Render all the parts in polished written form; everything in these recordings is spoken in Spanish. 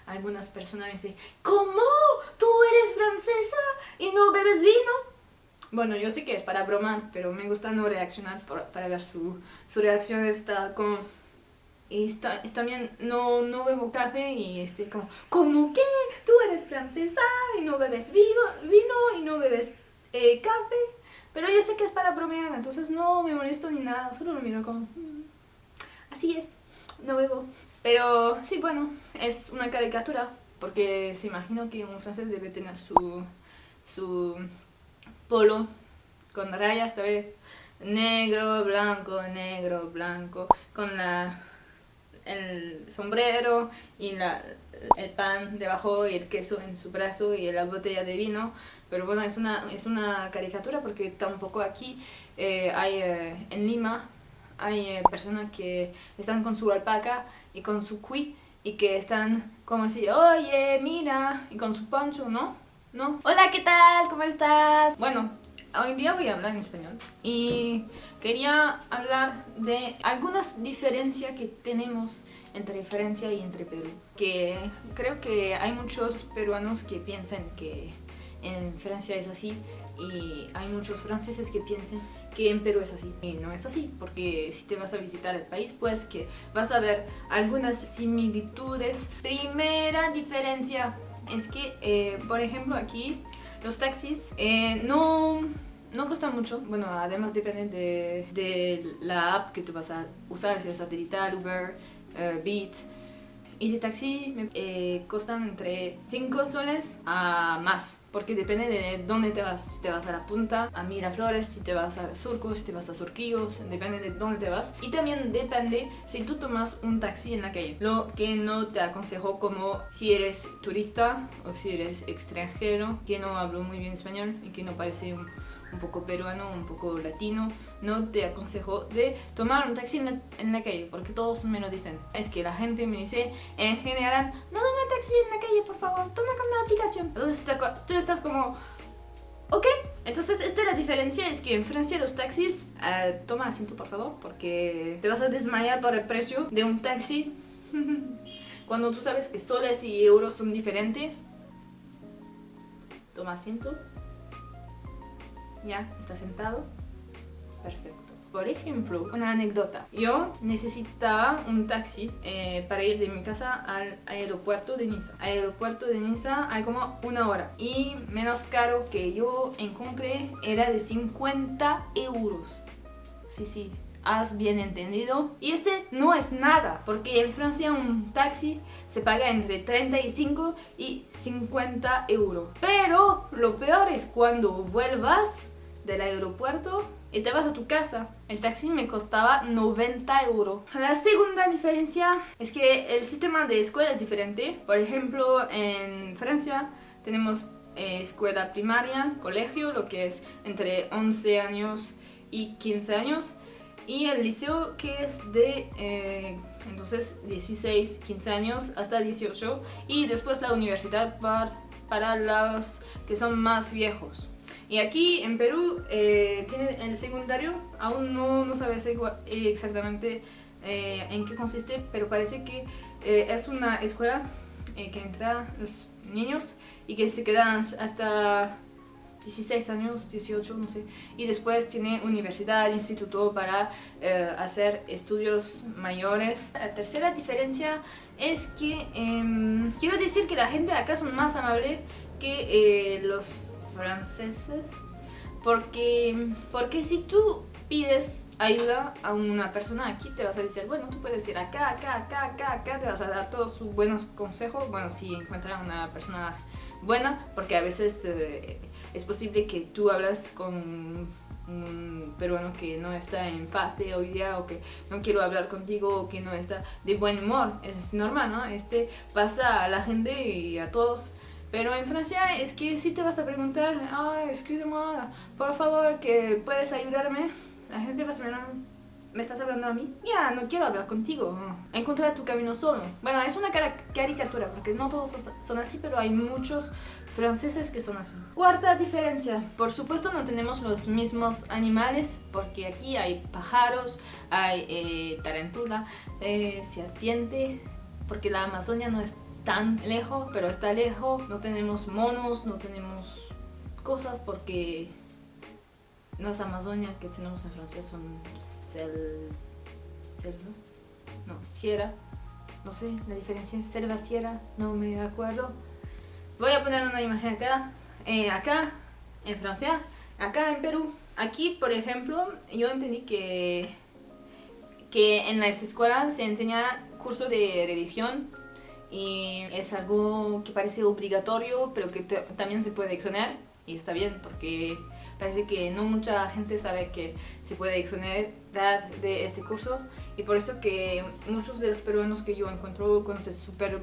algunas personas me dicen, ¿cómo? ¿Tú eres francesa y no bebes vino? Bueno, yo sé que es para bromar, pero me gusta no reaccionar para ver su reacción. Está como... Y está bien, no bebo café y como, ¿cómo que? ¿Tú eres francesa y no bebes vino y no bebes café? Pero yo sé que es para bromear, entonces no me molesto ni nada, solo lo miro como, así es, no bebo. Pero sí, bueno, es una caricatura, porque se imagino que un francés debe tener su polo con rayas, ¿sabes? Negro, blanco, con el sombrero y el pan debajo y el queso en su brazo y la botella de vino. Pero bueno, es una caricatura porque tampoco aquí en Lima hay personas que están con su alpaca y con su cuy y que están como así, oye, mira, y con su poncho, ¿no? ¿No? Hola, ¿qué tal? ¿Cómo estás? Bueno, hoy en día voy a hablar en español y quería hablar de algunas diferencias que tenemos entre Francia y entre Perú. Que creo que hay muchos peruanos que piensan que en Francia es así y hay muchos franceses que piensan que en Perú es así. Y no es así, porque si te vas a visitar el país, pues que vas a ver algunas similitudes. Primera diferencia es que, por ejemplo, aquí los taxis no cuesta mucho. Bueno, además depende de la app que tú vas a usar, si es satelital, Uber, Beat. Y de taxi costan entre 5 soles a más, porque depende de dónde te vas. Si te vas a la punta, a Miraflores, si te vas a Surcos, si te vas a Surquillos, depende de dónde te vas. Y también depende si tú tomas un taxi en la calle. Lo que no te aconsejo, como si eres turista o si eres extranjero, que no hablo muy bien español y que no parece un poco peruano, un poco latino, no te aconsejo de tomar un taxi en la calle, porque todos me lo dicen. Es que la gente me dice en general, no toma taxi en la calle, por favor, toma con la aplicación. Entonces tú estás como, ok. Entonces esta es la diferencia, es que en Francia los taxis, toma asiento por favor, porque te vas a desmayar por el precio de un taxi. Cuando tú sabes que soles y euros son diferentes, toma asiento. Ya, está sentado. Perfecto. Por ejemplo, una anécdota. Yo necesitaba un taxi para ir de mi casa al aeropuerto de Niza. Aeropuerto de Niza hay como 1 hora. Y menos caro que yo encontré era de 50 euros. Sí, has bien entendido. Y este no es nada, porque en Francia un taxi se paga entre 35 y 50 euros. Pero lo peor es cuando vuelvas del aeropuerto y te vas a tu casa. El taxi me costaba 90 euros. La segunda diferencia es que el sistema de escuela es diferente. Por ejemplo, en Francia tenemos escuela primaria, colegio, lo que es entre 11 años y 15 años. Y el liceo, que es de entonces 16, 15 años hasta 18. Y después la universidad para los que son más viejos. Y aquí en Perú tiene el secundario, aún no sabes exactamente en qué consiste, pero parece que es una escuela que entra los niños y que se quedan hasta 16 años, 18, no sé. Y después tiene universidad, instituto para hacer estudios mayores. La tercera diferencia es que quiero decir que la gente acá son más amable que los franceses, porque si tú pides ayuda a una persona aquí, te vas a decir, bueno, tú puedes ir acá, te vas a dar todos sus buenos consejos. Bueno, si encuentras una persona buena, porque a veces es posible que tú hablas con un peruano que no está en fase hoy día, o que no quiero hablar contigo, o que no está de buen humor. Eso es normal, ¿no? Pasa a la gente y a todos. Pero en Francia es que si te vas a preguntar, excuse-moi, por favor, que puedes ayudarme, la gente va a saber, ¿me estás hablando a mí? Ya, no quiero hablar contigo. Encontrar tu camino solo. Bueno, es una caricatura, porque no todos son así, pero hay muchos franceses que son así. Cuarta diferencia. Por supuesto no tenemos los mismos animales, porque aquí hay pájaros, hay tarántula, serpiente, porque la Amazonia no es tan lejos, pero está lejos. No tenemos monos, no tenemos cosas porque no es Amazonia que tenemos en Francia, son selva, no, sierra, no sé la diferencia, selva, sierra, no me acuerdo. Voy a poner una imagen acá, acá en Francia, acá en Perú. Aquí, por ejemplo, yo entendí que en las escuelas se enseña curso de religión y es algo que parece obligatorio, pero que también se puede exonerar y está bien porque parece que no mucha gente sabe que se puede exonerar de este curso y por eso que muchos de los peruanos que yo encuentro conocen súper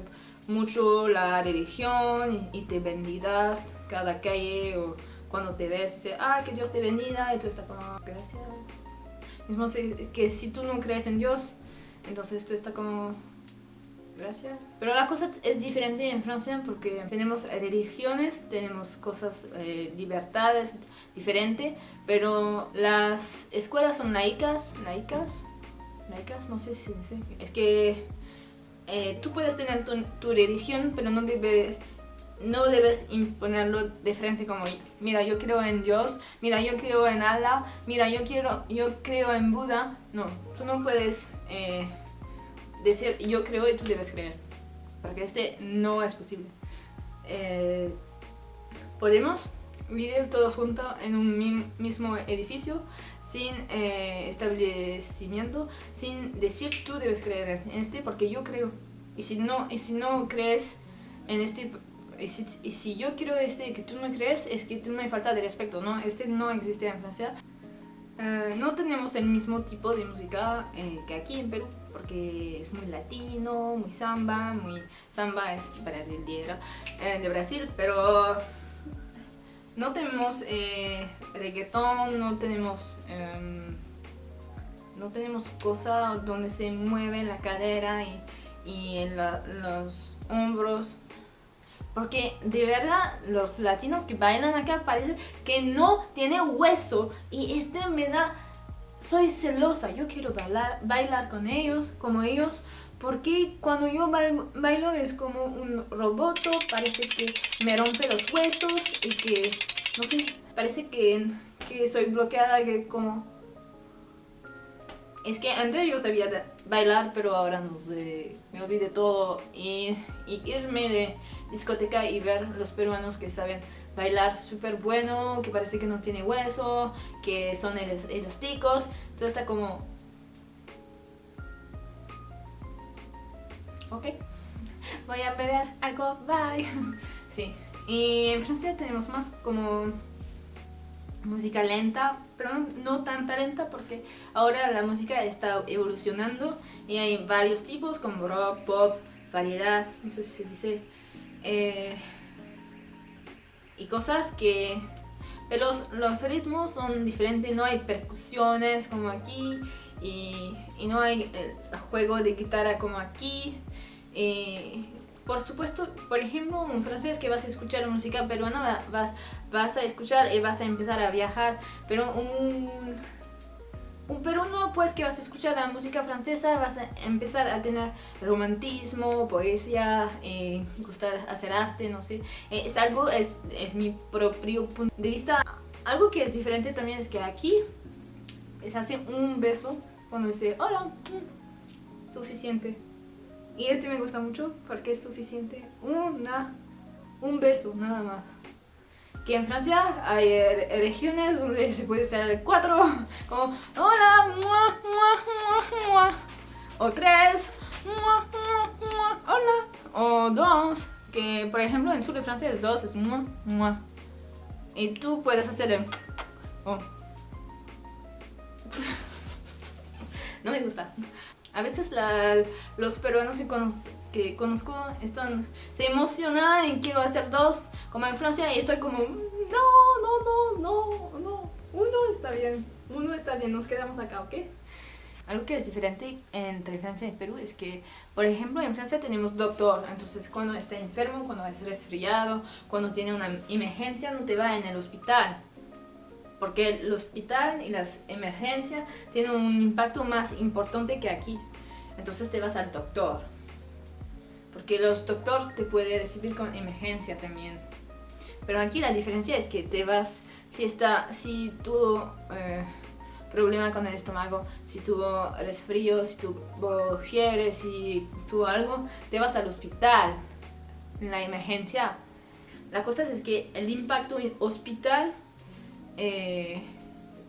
mucho la religión y te bendigas cada calle o cuando te ves y dices, que Dios te bendiga y tú estás como, gracias. Mismo que si tú no crees en Dios, entonces tú estás como, gracias. Pero la cosa es diferente en Francia porque tenemos religiones, tenemos cosas, libertades diferentes, pero las escuelas son laicas, no sé si dice, es que tú puedes tener tu religión, pero no debes imponerlo de frente como, mira, yo creo en Dios, mira, yo creo en Allah, mira, yo creo en Buda. No, tú no puedes decir yo creo y tú debes creer, porque no es posible. Podemos vivir todos juntos en un mismo edificio, sin establecimiento, sin decir tú debes creer en porque yo creo. Y si no crees en y si yo quiero que tú no crees, es que tú me falta de respeto, ¿no? No existe en Francia. No tenemos el mismo tipo de música que aquí en Perú, porque es muy latino, muy samba es brasileña, de Brasil, pero no tenemos reggaetón, no tenemos cosas donde se mueve la cadera y en los hombros. Porque de verdad los latinos que bailan acá parece que no tiene hueso y me da... Soy celosa, yo quiero bailar con ellos, como ellos, porque cuando yo bailo es como un roboto, parece que me rompe los huesos y que, no sé, parece que soy bloqueada, que como... Es que antes yo sabía bailar, pero ahora no sé, me olvidé todo y irme de discoteca y ver los peruanos que saben bailar súper bueno, que parece que no tiene hueso, que son elásticos, todo está como... Ok, voy a beber algo, bye. Sí, y en Francia tenemos más como música lenta, pero no tanta lenta porque ahora la música está evolucionando y hay varios tipos como rock, pop, variedad, no sé si se dice, y cosas que... Pero los ritmos son diferentes, no hay percusiones como aquí y no hay el juego de guitarra como aquí. Por supuesto, por ejemplo, un francés que vas a escuchar música peruana, vas a escuchar y vas a empezar a viajar, pero un peruano, pues que vas a escuchar la música francesa, vas a empezar a tener romantismo, poesía, gustar hacer arte, no sé. Es mi propio punto de vista. Algo que es diferente también es que aquí se hace un beso cuando dice hola, suficiente. Y me gusta mucho porque es suficiente un beso nada más. Que en Francia hay regiones donde se puede hacer 4, como hola, mua, mua, mua, mua. O 3, mua, mua, mua, hola. O 2, que por ejemplo en sur de Francia es 2, es mua, mua. Y tú puedes hacer el... Oh. No me gusta. A veces los peruanos que conozco se emocionan y quiero hacer 2, como en Francia, y estoy como, no, uno está bien, nos quedamos acá, ¿ok? Algo que es diferente entre Francia y Perú es que, por ejemplo, en Francia tenemos doctor, entonces cuando está enfermo, cuando es resfriado, cuando tiene una emergencia, no te va en el hospital. Porque el hospital y las emergencias tienen un impacto más importante que aquí. Entonces te vas al doctor. porque los doctores te pueden recibir con emergencia también. Pero aquí la diferencia es que te vas, si tu problema con el estómago, si tuvo resfrío, si tuvo fiebre, si tuvo algo, te vas al hospital, en la emergencia. La cosa es que el impacto en hospital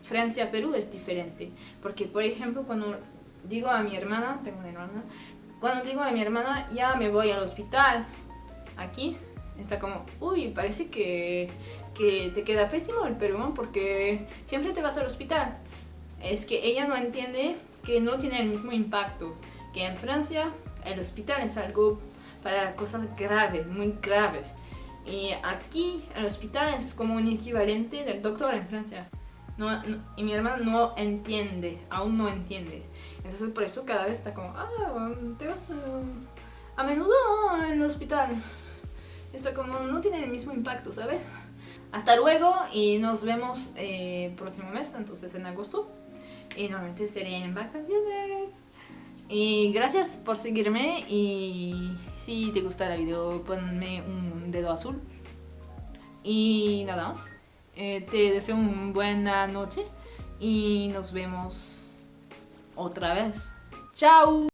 Francia-Perú es diferente, porque por ejemplo cuando digo a mi hermana, tengo una hermana, cuando digo a mi hermana ya me voy al hospital, aquí está como, uy, parece que te queda pésimo el peruano porque siempre te vas al hospital. Es que ella no entiende que no tiene el mismo impacto, que en Francia el hospital es algo para cosas graves, muy grave. Y aquí el hospital es como un equivalente del doctor en Francia. Y mi hermana no entiende, aún no entiende. Entonces por eso cada vez está como, te vas a menudo en el hospital. Está como, no tiene el mismo impacto, ¿sabes? Hasta luego y nos vemos próximo mes, entonces en agosto. Y normalmente sería en vacaciones. Y gracias por seguirme y si te gusta el video ponme un dedo azul. Y nada más. Te deseo una buena noche y nos vemos otra vez. ¡Chao!